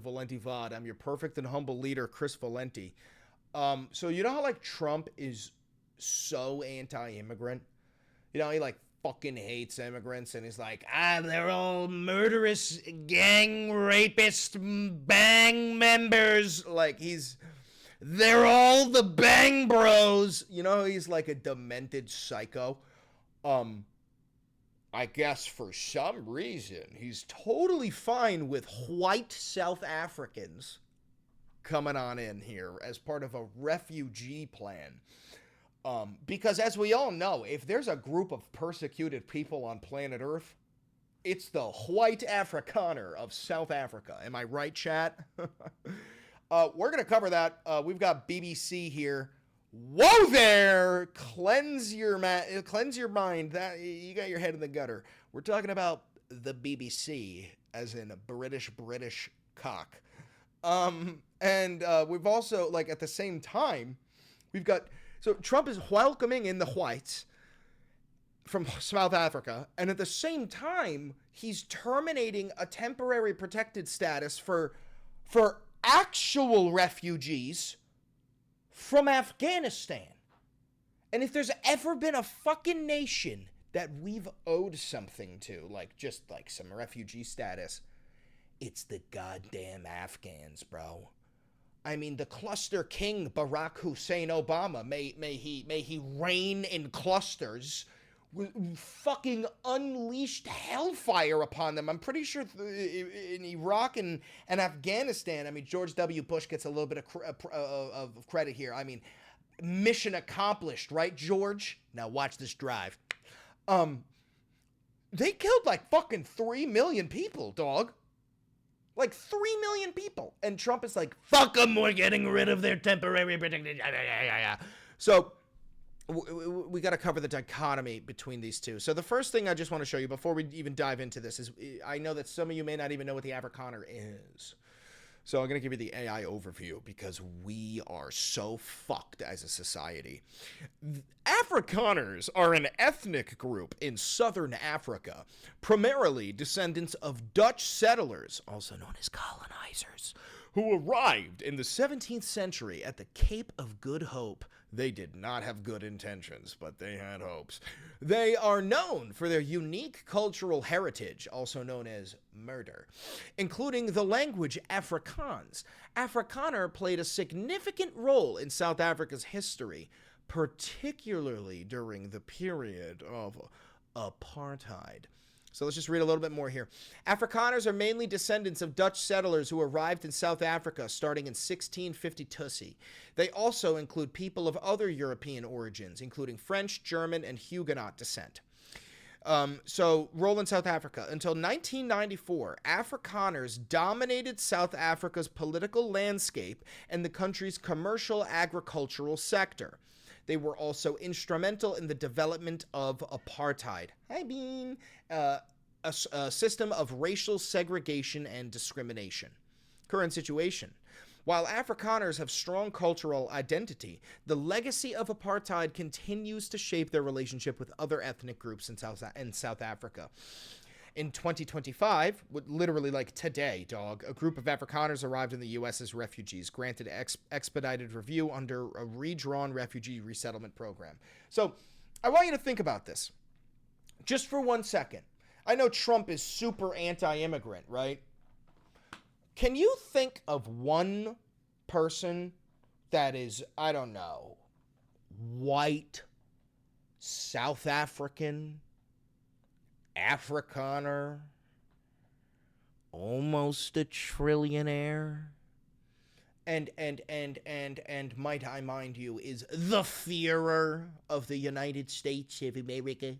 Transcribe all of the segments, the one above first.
Valenti Vod. I'm your perfect and humble leader, Chris Valenti. So you know how, like, Trump is so anti-immigrant? You know, he, like, fucking hates immigrants, and he's like, they're all murderous, gang rapist, bang members. Like, they're all the bang bros. You know, he's like a demented psycho. I guess for some reason, he's totally fine with white South Africans coming on in here as part of a refugee plan. Because as we all know, if there's a group of persecuted people on planet Earth, it's the white Afrikaner of South Africa. Am I right, chat? We're going to cover that. We've got BBC here. Whoa there! Cleanse your mind. That you got your head in the gutter. We're talking about the BBC, as in a British cock. And we've also, like, at the same time, we've got, so Trump is welcoming in the whites from South Africa, and at the same time, he's terminating a temporary protected status for actual refugees from Afghanistan. And if there's ever been a fucking nation that we've owed something to, like, just like some refugee status, it's the goddamn Afghans, bro. I mean, the cluster king Barack Hussein Obama, may he reign in clusters, fucking unleashed hellfire upon them. I'm pretty sure in Iraq and Afghanistan, I mean, George W. Bush gets a little bit of credit here. I mean, mission accomplished, right, George? Now watch this drive. They killed like fucking 3 million people, dog. Like 3 million people. And Trump is like, fuck them, we're getting rid of their temporary protected. So we got to cover the dichotomy between these two. So the first thing I just want to show you before we even dive into this is, I know that some of you may not even know what the Afrikaner is. So I'm going to give you the AI overview because we are so fucked as a society. Afrikaners are an ethnic group in southern Africa, primarily descendants of Dutch settlers, also known as colonizers, who arrived in the 17th century at the Cape of Good Hope. They did not have good intentions, but they had hopes. They are known for their unique cultural heritage, also known as murder, including the language Afrikaans. Afrikaner played a significant role in South Africa's history, particularly during the period of apartheid. So let's just read a little bit more here. Afrikaners are mainly descendants of Dutch settlers who arrived in South Africa starting in 1652. They also include people of other European origins, including French, German, and Huguenot descent. So, role in South Africa. Until 1994, Afrikaners dominated South Africa's political landscape and the country's commercial agricultural sector. They were also instrumental in the development of apartheid. I mean, a system of racial segregation and discrimination. Current situation. While Afrikaners have strong cultural identity, the legacy of apartheid continues to shape their relationship with other ethnic groups in South Africa. In 2025, literally like today, dog, a group of Afrikaners arrived in the U.S. as refugees, granted expedited review under a redrawn refugee resettlement program. So I want you to think about this just for 1 second. I know Trump is super anti-immigrant, right? Can you think of one person that is, I don't know, white, South African, Afrikaner, almost a trillionaire, and might I mind you, is the Führer of the United States of America?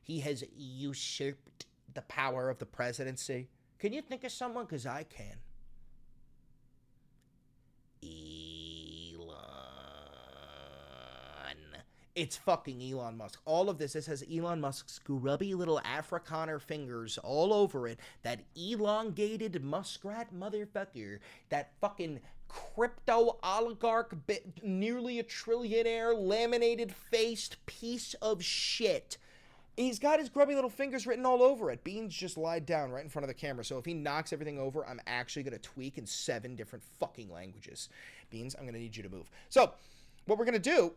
He has usurped the power of the presidency. Can you think of someone? Because I can. It's fucking Elon Musk. All of this has Elon Musk's grubby little Afrikaner fingers all over it. That elongated muskrat motherfucker. That fucking crypto oligarch, nearly a trillionaire, laminated-faced piece of shit He's got his grubby little fingers written all over it. Beans just lied down right in front of the camera. So if he knocks everything over, I'm actually going to tweak in 7 different fucking languages. Beans, I'm going to need you to move. So what we're going to do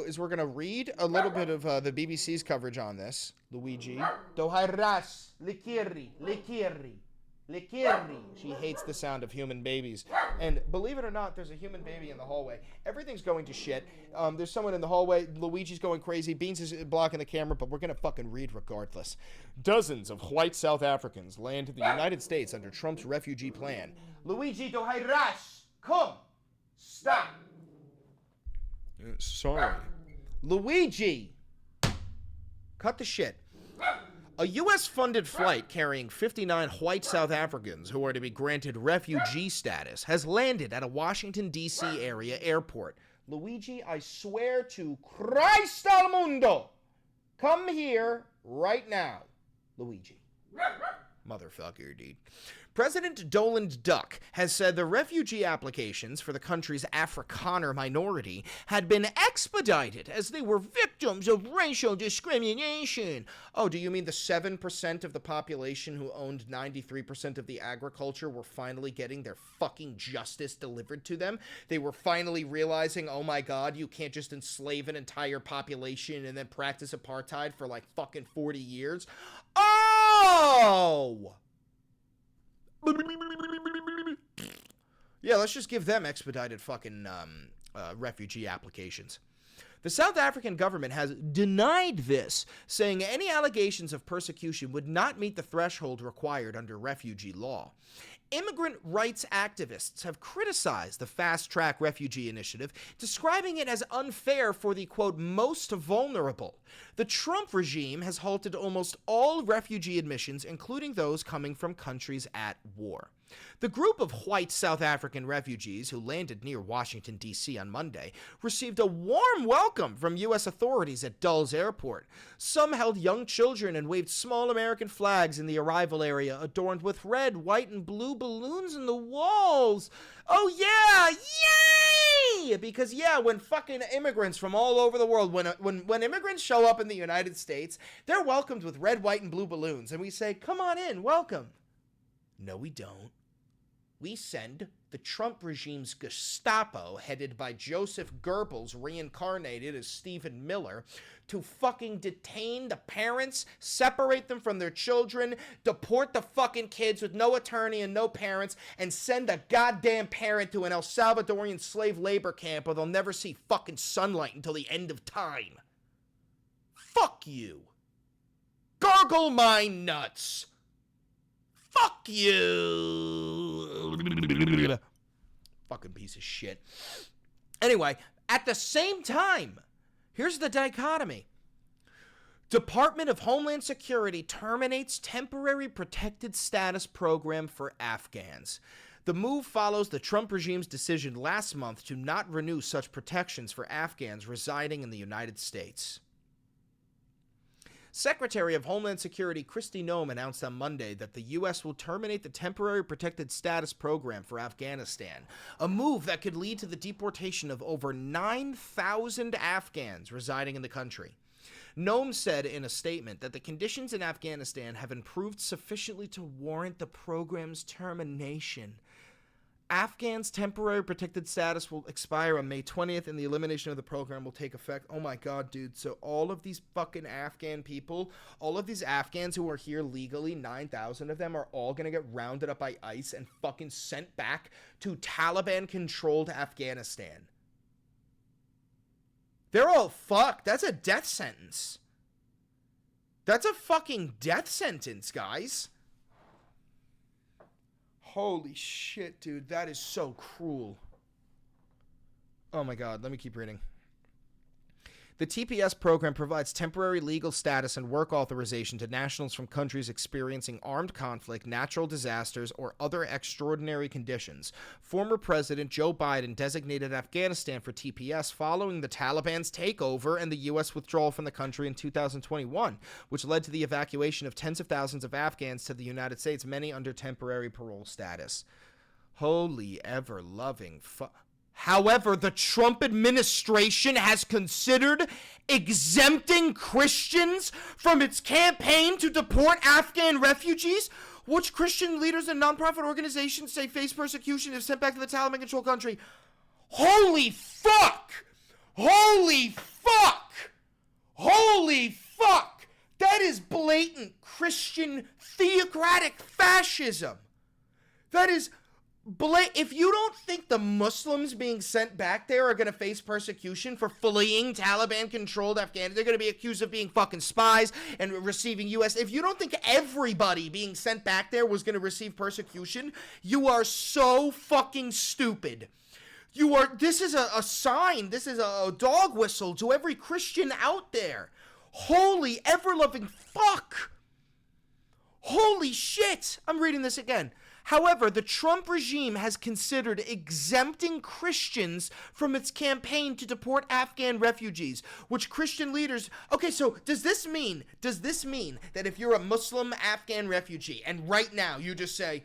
is we're going to read a little bit of the BBC's coverage on this. Luigi. Dohairas. Likiri. Likiri. Likiri. She hates the sound of human babies. And believe it or not, there's a human baby in the hallway. Everything's going to shit. There's someone in the hallway. Luigi's going crazy. Beans is blocking the camera, but we're going to fucking read regardless. Dozens of white South Africans land in the United States under Trump's refugee plan. Luigi, dohairas. Come. Stop. Sorry. Luigi! Cut the shit. A U.S.-funded flight carrying 59 white South Africans who are to be granted refugee status has landed at a Washington, D.C. area airport. Luigi, I swear to Christ al mundo, come here right now. Luigi. Motherfucker, dude. President Donald Duck has said the refugee applications for the country's Afrikaner minority had been expedited as they were victims of racial discrimination. Oh, do you mean the 7% of the population who owned 93% of the agriculture were finally getting their fucking justice delivered to them? They were finally realizing, oh my god, you can't just enslave an entire population and then practice apartheid for like fucking 40 years? Oh! Yeah, let's just give them expedited fucking refugee applications. The South African government has denied this, saying any allegations of persecution would not meet the threshold required under refugee law. Immigrant rights activists have criticized the fast-track refugee initiative, describing it as unfair for the, quote, most vulnerable. The Trump regime has halted almost all refugee admissions, including those coming from countries at war. The group of white South African refugees who landed near Washington, D.C. on Monday received a warm welcome from U.S. authorities at Dulles Airport. Some held young children and waved small American flags in the arrival area adorned with red, white, and blue balloons in the walls. Oh, yeah! Yay! Because, yeah, when fucking immigrants from all over the world, when immigrants show up in the United States, they're welcomed with red, white, and blue balloons. And we say, come on in, welcome. No, we don't. We send the Trump regime's Gestapo, headed by Joseph Goebbels, reincarnated as Stephen Miller, to fucking detain the parents, separate them from their children, deport the fucking kids with no attorney and no parents, and send a goddamn parent to an El Salvadorian slave labor camp where they'll never see fucking sunlight until the end of time. Fuck you. Gargle my nuts. Fuck you. Fucking piece of shit. Anyway, at the same time, here's the dichotomy. Department of Homeland Security terminates temporary protected status program for Afghans. The move follows the Trump regime's decision last month to not renew such protections for Afghans residing in the United States. Secretary of Homeland Security Kristi Noem announced on Monday that the U.S. will terminate the Temporary Protected Status Program for Afghanistan, a move that could lead to the deportation of over 9,000 Afghans residing in the country. Noem said in a statement that the conditions in Afghanistan have improved sufficiently to warrant the program's termination. Afghans' temporary protected status will expire on May 20th, and the elimination of the program will take effect. Oh my god, dude. So all of these fucking Afghan people, all of these Afghans who are here legally, 9,000 of them, are all gonna get rounded up by ICE and fucking sent back to Taliban-controlled Afghanistan. They're all fucked. That's a death sentence. That's a fucking death sentence, guys. Holy shit, dude. That is so cruel. Oh my god, let me keep reading. The TPS program provides temporary legal status and work authorization to nationals from countries experiencing armed conflict, natural disasters, or other extraordinary conditions. Former President Joe Biden designated Afghanistan for TPS following the Taliban's takeover and the U.S. withdrawal from the country in 2021, which led to the evacuation of tens of thousands of Afghans to the United States, many under temporary parole status. Holy ever-loving However, the Trump administration has considered exempting Christians from its campaign to deport Afghan refugees, which Christian leaders and nonprofit organizations say face persecution if sent back to the Taliban-controlled country. Holy fuck! Holy fuck! Holy fuck! That is blatant Christian theocratic fascism. That is if you don't think the Muslims being sent back there are going to face persecution for fleeing Taliban-controlled Afghanistan, they're going to be accused of being fucking spies and receiving U.S. If you don't think everybody being sent back there was going to receive persecution, you are so fucking stupid. This is a sign, this is a dog whistle to every Christian out there. Holy ever-loving fuck. Holy shit. I'm reading this again. However, the Trump regime has considered exempting Christians from its campaign to deport Afghan refugees, which Christian leaders... Okay, so does this mean that if you're a Muslim Afghan refugee and right now you just say,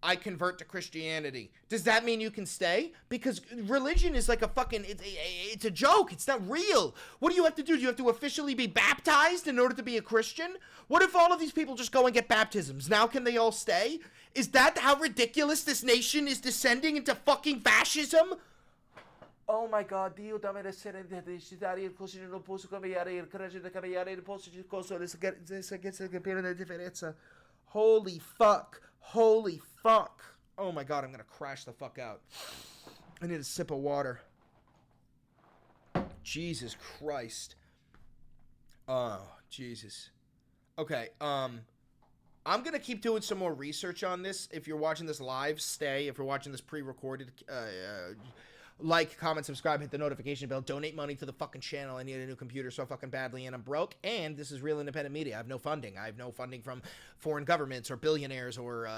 I convert to Christianity, does that mean you can stay? Because religion is like a fucking, it's a joke. It's not real. What do you have to do? Do you have to officially be baptized in order to be a Christian? What if all of these people just go and get baptisms? Now can they all stay? Is that how ridiculous this nation is descending into fucking fascism? Oh my God, Dio dammi essere identitari il così non posso cambiare il coraggio da cambiare il posto di cosa senza capire la differenza. Holy fuck. Holy fuck. Oh my God, I'm gonna crash the fuck out. I need a sip of water. Jesus Christ. Oh, Jesus. Okay, I'm gonna keep doing some more research on this. If you're watching this live, stay. If you're watching this pre-recorded, like, comment, subscribe, hit the notification bell, donate money to the fucking channel. I need a new computer so fucking badly and I'm broke. And this is real independent media. I have no funding. I have no funding from foreign governments or billionaires or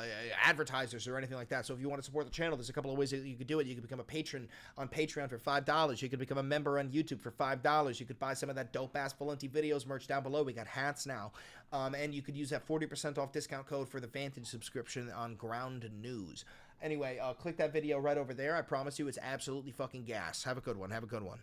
advertisers or anything like that. So if you want to support the channel, there's a couple of ways that you could do it. You could become a patron on Patreon for $5. You could become a member on YouTube for $5. You could buy some of that dope-ass Valenti Videos merch down below. We got hats now. And you could use that 40% off discount code for the Vantage subscription on Ground News. Anyway, click that video right over there. I promise you it's absolutely fucking gas. Have a good one. Have a good one.